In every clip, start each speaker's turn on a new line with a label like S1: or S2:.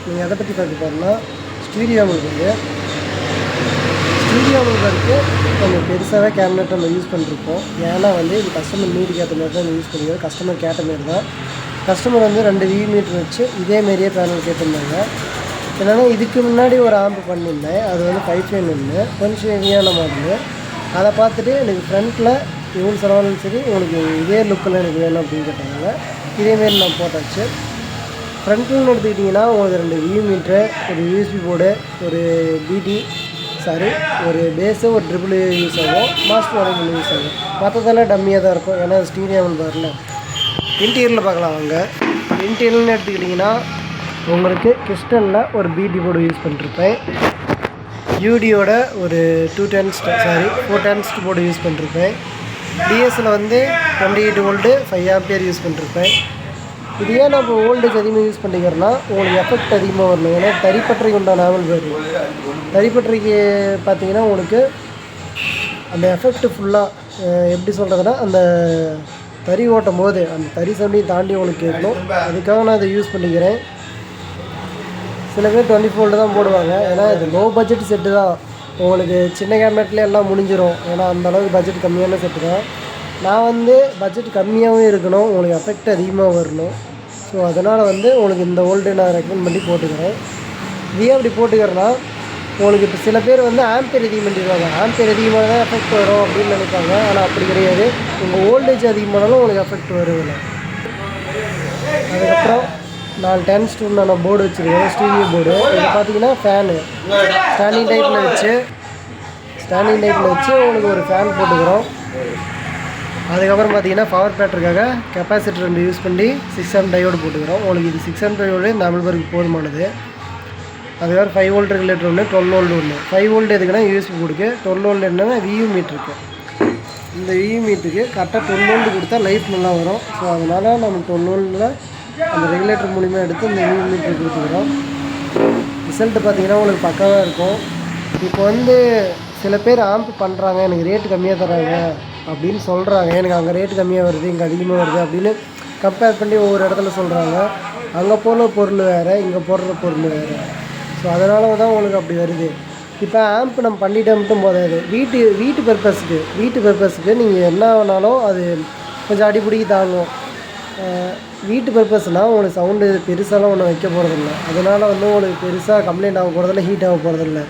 S1: நீங்கள் எதை பற்றி பார்க்க போகிறோம்னா ஸ்டீரியோ அமல்பருக்கு கொஞ்சம் பெருசாகவே கேபினெட் நம்ம யூஸ் பண்ணிருப்போம். ஏன்னா வந்து இது கஸ்டமர் நீடுக்கு ஏற்ற மாதிரி தான் யூஸ் பண்ணிக்கிறோம். கஸ்டமர் கேட்ட மாரி தான். கஸ்டமர் வந்து 2 மீட்டர் வச்சு இதேமாரியே பேனல் கேட்டிருந்தாங்க. என்னென்னா இதுக்கு முன்னாடி ஒரு ஆம்பு பண்ணியிருந்தேன். அது வந்து 551 கொஞ்சம் ஹெவியான மாடலு. அதை பார்த்துட்டு எனக்கு ஃப்ரண்ட்டில் இவ்வளோ செலவாலும் சரி உங்களுக்கு இதே லுக்கில் எனக்கு வேணும் அப்படின்னு கேட்டாங்க. இதேமாரி நான் போட்டாச்சு. ஃப்ரண்ட்லன்னு எடுத்துக்கிட்டிங்கன்னா உங்களுக்கு 2 மீட்ரு, ஒரு யூஎஸ்பி போர்டு, ஒரு ஒரு பேஸு, ஒரு ட்ரிபிள் யூஸ் ஆகும், மாஸ்டர் வாடகை யூஸ் ஆகும். மற்றதெல்லாம் டம்மியாக தான் இருக்கும். ஏன்னா ஸ்டீரியோ வரல. இன்டீரியரில் பார்க்கலாம் வாங்க. இன்டீரியர்னு எடுத்துக்கிட்டிங்கன்னா உங்களுக்கு கிறிஸ்டலில் ஒரு பிடி போர்டு யூஸ் பண்ணிருப்பேன். யூடியோட ஒரு 4 டன்ஸ்ட் போர்டு யூஸ் பண்ணிருப்பேன். டிஎஸ்சில் வந்து 28 வோல்ட்டு 5 ஆம்பியர் யூஸ் பண்ணிருப்பேன். இது ஏன் நம்ம வோல்டேஜ் அதிகமாக யூஸ் பண்ணிக்கிறோன்னா உங்களுக்கு எஃபெக்ட் அதிகமாக வரணும். ஏன்னா தறிப்பற்றைக்கு உண்டான ஆமல் வரும். தறிப்பற்றைக்கு பார்த்தீங்கன்னா உங்களுக்கு அந்த எஃபெக்ட் ஃபுல்லாக எப்படி சொல்கிறதுனா அந்த தறி ஓட்டும் போது அந்த தறி சவுண்டையும் தாண்டி உங்களுக்கு கேட்கணும். அதுக்காக நான் அதை யூஸ் பண்ணிக்கிறேன். சில பேர் 24 வோல்ட்டு தான் போடுவாங்க. ஏன்னா இது லோ பட்ஜெட் செட்டு தான். உங்களுக்கு சின்ன கேபினெட்லேயே எல்லாம் முடிஞ்சிடும். ஏன்னா அந்தளவுக்கு பட்ஜெட் கம்மியான செட்டு தான். நான் வந்து பட்ஜெட் கம்மியாகவும் இருக்கணும், உங்களுக்கு எஃபெக்ட் அதிகமாக வரணும். ஸோ அதனால் வந்து உங்களுக்கு இந்த வோல்ட்டு நான் ரெக்கமெண்ட் பண்ணி போட்டுக்கிறேன். இதே அப்படி போட்டுக்கிறேன்னா உங்களுக்கு இப்போ சில பேர் வந்து ஆம்பியர் அதிகம் பண்ணிடுவாங்க. ஆம்பியர் அதிகமாக தான் எஃபெக்ட் வரும் அப்படின்னு நினைப்பாங்க. ஆனால் அப்படி கிடையாது. உங்கள் வோல்டேஜ் அதிகமானாலும் உங்களுக்கு எஃபெக்ட் வருதில்லை. அதுக்கப்புறம் 4 டன்ஸ் உண்டான போர்டு வச்சுருக்கேன், ஸ்டீரியோ போர்டு. இது பார்த்தீங்கன்னா ஃபேனு ஸ்டாண்டிங் டைப்பில் வச்சு உங்களுக்கு ஒரு ஃபேன் போட்டுக்கிறோம். அதுக்கப்புறம் பார்த்தீங்கன்னா பவர் பேட்டருக்காக கெப்பாசிட்டர் 2 யூஸ் பண்ணி 6M டையோடு போட்டுக்கிறோம். உங்களுக்கு இது 6M டையோடு இந்த அமல்பருக்கு போதுமானது. அதுக்கப்புறம் 5 வோல்ட் ரெகுலேட்டர் ஒன்று, 12 வோல்ட் ஒன்று. 5 வோல்ட் எதுக்குன்னா யூஎஸ்பி போர்டுக்கு, 12 வோல்ட் என்னன்னா வியூ மீட்டருக்கு. இந்த வியூ மீட்டருக்கு கரெக்டாக 12 வோல்ட் கொடுத்தா லைஃப் நல்லா வரும். ஸோ அதனால் நம்ம 12 வோல்ட்டில் அந்த ரெகுலேட்டர் மூலிமா எடுத்து இந்த வியூ மீட்டர் கொடுத்துக்கிறோம். ரிசல்ட்டு பார்த்தீங்கன்னா உங்களுக்கு பக்காவாக இருக்கும். இப்போ வந்து சில பேர் ஆம்ப் பண்ணுறாங்க, எனக்கு ரேட்டு கம்மியாக தராங்க அப்படின்னு சொல்கிறாங்க. எனக்கு அங்கே ரேட்டு கம்மியாக வருது, இங்கே அதிகமாக வருது அப்படின்னு கம்பேர் பண்ணி ஒவ்வொரு இடத்துல சொல்கிறாங்க. அங்கே போடுற பொருள் வேறு, இங்கே போடுற பொருள் வேறு. ஸோ அதனால தான் உங்களுக்கு அப்படி வருது. இப்போ ஆம்ப் நம்ம பண்ணிட்டே மட்டும் போதாது. வீட்டு பர்பஸுக்கு நீங்கள் என்ன வேணாலும் அது கொஞ்சம் அடிப்பிடிக்கி தாங்கும். வீட்டு பர்பஸ்னால் உங்களுக்கு சவுண்டு பெருசாலாம் ஒன்றும் வைக்க போகிறதில்ல. அதனால் வந்து உங்களுக்கு பெருசாக கம்ப்ளைண்ட் ஆக போகிறதில்ல, ஹீட் ஆக போகிறதில்ல.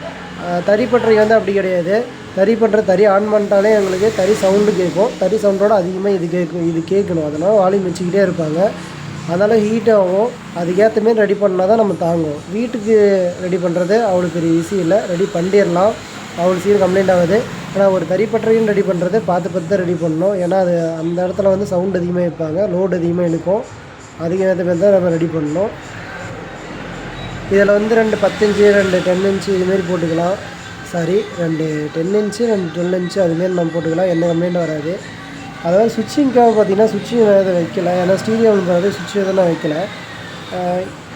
S1: தறிப்பற்றை வந்து அப்படி கிடையாது. தறி ஆன் பண்ணிட்டாலே எங்களுக்கு தறி சவுண்டு கேட்கும். தறி சவுண்டோடு அதிகமாக இது கேட்கணும். அதனால் வால்யூம் வச்சுக்கிட்டே இருப்பாங்க. அதனால் ஹீட் ஆகும். அதுக்கேற்ற மாரி ரெடி பண்ணால் தான் நம்ம தாங்கும். வீட்டுக்கு ரெடி பண்ணுறது அவ்வளோ பெரிய ஈஸி இல்லை, ரெடி பண்ணிடலாம், அவ்வளோ சீக்கிரம் கம்ப்ளைண்ட் ஆகுது. ஆனால் ஒரு தறிப்பற்றையும் ரெடி பண்ணுறது பார்த்து தான் ரெடி பண்ணணும். ஏன்னா அது அந்த இடத்துல வந்து சவுண்ட் அதிகமாக வைப்பாங்க, லோடு அதிகமாக இழுக்கும். அதுக்கேற்ற மாரி தான் நம்ம ரெடி பண்ணணும். இதில் வந்து 2 10 இன்ச்சு, 2 10 இன்ச்சு இதுமாரி போட்டுக்கலாம். 2 10 இன்ச்சு, 2 12 இன்ச்சு அதுமாரி நம்ம போட்டுக்கலாம். எந்த கம்ப்ளைண்ட்டும் வராது. அதாவது சுவிட்சிங்காக பார்த்தீங்கன்னா சுவிட்சிங் எதாவது வைக்கல. ஏன்னா ஸ்டீரியோ பண்ணுறது சுவிட்ச் எதுவும் வைக்கல.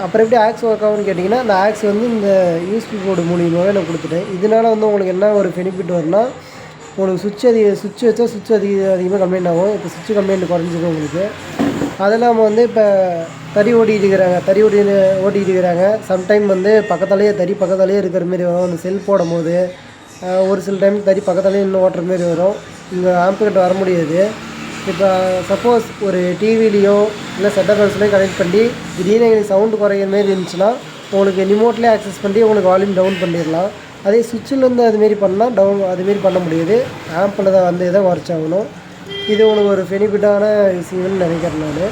S1: அப்புறம் எப்படி ஆக்ஸ் ஒர்க் ஆகும்னு கேட்டிங்கன்னா, அந்த ஆக்ஸ் வந்து இந்த யூஎஸ்பி போர்டு மூலியமாகவே நான் கொடுத்துட்டேன். இதனால் வந்து உங்களுக்கு என்ன ஒரு பெனிஃபிட் வரும்னா, உங்களுக்கு சுவிட்ச் வச்சா சுவிட்ச் அதிகமாக கம்ப்ளைண்ட் ஆகும். இப்போ சுவிட்ச் கம்ப்ளைண்ட் குறைஞ்சிடும் உங்களுக்கு. அது இல்லாமல் வந்து இப்போ தறி ஓட்டிகிட்டு இருக்கிறாங்க. சம்டைம் வந்து தறி பக்கத்தாலேயே இருக்கிற மாரி வரும். அந்த செல் போடும் போது ஒரு சில டைம் தறி பக்கத்தாலேயே இன்னும் ஓட்டுற மாரி வரும். இங்கே ஆம்புக்கிட்ட வர முடியாது. இப்போ சப்போஸ் ஒரு டிவிலேயோ இல்லை செட்டப் பாக்ஸ்லேயோ கனெக்ட் பண்ணி திடீர்னு எங்களுக்கு சவுண்டு குறையிற மாரி இருந்துச்சுன்னா உங்களுக்கு ரிமோட்லேயே ஆக்சஸ் பண்ணி உங்களுக்கு வால்யூம் டவுன் பண்ணிடலாம். அதே சுவிட்சிலேருந்து அதுமாரி பண்ணால் அதுமாரி பண்ண முடியாது. ஆம்பில் தான் வந்து இதை குறைச்சாகணும். இது உங்களுக்கு ஒரு பெனிஃபிட்டான விஷயம்னு நினைக்கிறேன் நான்.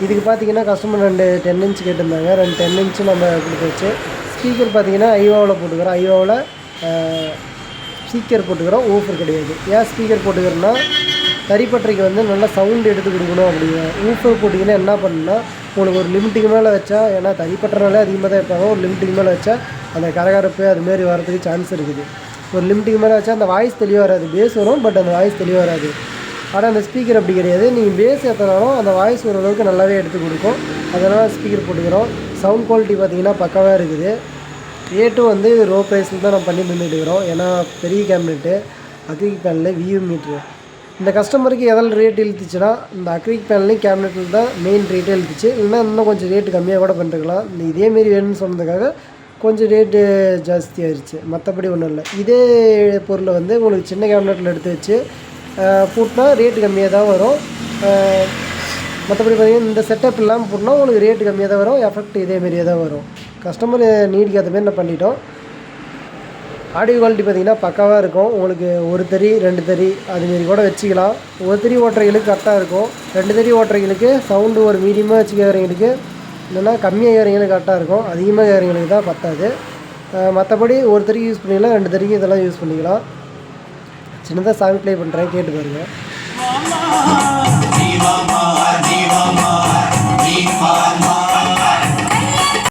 S1: இதுக்கு பார்த்தீங்கன்னா கஸ்டமர் 2 10 இன்ச் கேட்டிருந்தாங்க. 2 10 இன்ச்சு நம்ம கொடுத்தாச்சு. ஸ்பீக்கர் பார்த்தீங்கன்னா ஐவாவில் போட்டுக்கிறோம். ஐவாவில் ஸ்பீக்கர் போட்டுக்கிறோம், ஊஃபர் கிடையாது. ஏன் ஸ்பீக்கர் போட்டுக்கிறோன்னா தறிப்பற்றைக்கு வந்து நல்லா சவுண்டு எடுத்து கொடுக்கணும் அப்படிங்க. ஊஃபர் போட்டிங்கன்னா என்ன பண்ணுன்னா உங்களுக்கு ஒரு லிமிட்டுக்கு மேலே வச்சா, ஏன்னா தறிப்பற்றனாலே அதிகமாக தான் வைப்பாங்க, ஒரு லிமிட்டுக்கு மேலே வச்சா அந்த கரகரப்பு அதுமாரி வரதுக்கு சான்ஸ் இருக்குது. ஒரு லிமிட்டுக்கு மேலே வச்சா அந்த வாய்ஸ் தெளிவாக வராது. பேஸ் வரும், பட் அந்த வாய்ஸ் தெளிவாக வராது. ஆனால் அந்த ஸ்பீக்கர் அப்படி கிடையாது. நீங்கள் பேஸ் ஏற்றினாலும் அந்த வாய்ஸ் ஓரளவுக்கு நல்லாவே எடுத்து கொடுக்கும். அதனால் ஸ்பீக்கர் போட்டுக்கிறோம். சவுண்ட் குவாலிட்டி பார்த்திங்கன்னா பக்காவாக இருக்குது. ரேட்டும் வந்து ரோ ப்ரைஸில் தான் நம்ம பண்ணி பண்ணிட்டுருக்கிறோம். ஏன்னா பெரிய cabinet, acrylic panel, view meter இந்த கஸ்டமருக்கு எதில் ரேட் இழுத்துச்சுன்னா இந்த அக்ரிலிக் பேனல்லையும் கேபினெட்டில் தான் மெயின் ரேட்டே இழுத்துச்சு. இல்லைன்னா இன்னும் கொஞ்சம் ரேட்டு கம்மியாக கூட பண்ணிருக்கலாம். இந்த இதேமாரி வேணும்னு சொன்னதுக்காக கொஞ்சம் ரேட்டு ஜாஸ்தி ஆயிடுச்சு, மற்றபடி ஒன்றும் இல்லை. இதே பொருளை வந்து உங்களுக்கு சின்ன கேபினெட்டில் எடுத்து வச்சு பூட்டினா ரேட்டு கம்மியாக தான் வரும். மற்றபடி பார்த்திங்கன்னா இந்த செட்டப் இல்லாமல் போட்டுனா உங்களுக்கு ரேட்டு கம்மியாக தான் வரும், எஃபெக்ட் இதேமாரியே தான் வரும். கஸ்டமர் நீடுக்கு ஏற்ற மாதிரி நான் பண்ணிட்டோம். ஆடியோ குவாலிட்டி பார்த்திங்கன்னா பக்காவாக இருக்கும். உங்களுக்கு 1 தறி 2 தறி அதுமாரி கூட வச்சுக்கலாம். 1 தறி ஓட்டுறவங்களுக்கு கரெக்டாக இருக்கும். 2 தறி ஓட்டுறவங்களுக்கு சவுண்டு ஒரு மீடியமாக வச்சு கேட்குறவங்களுக்கு, இல்லைன்னா கம்மியாக கேட்குறவங்களுக்கு கரெக்டாக இருக்கும். அதிகமாக கேட்குறவங்களுக்கு தான் பத்தாது. மற்றபடி 1 தறிக்கு யூஸ் பண்ணிக்கலாம், 2 தறிக்கு இதெல்லாம் யூஸ் பண்ணிக்கலாம். சின்னதாக சாங் ப்ளே பண்ணுறேன், கேட்டு பாருங்கள்.
S2: Diva ma,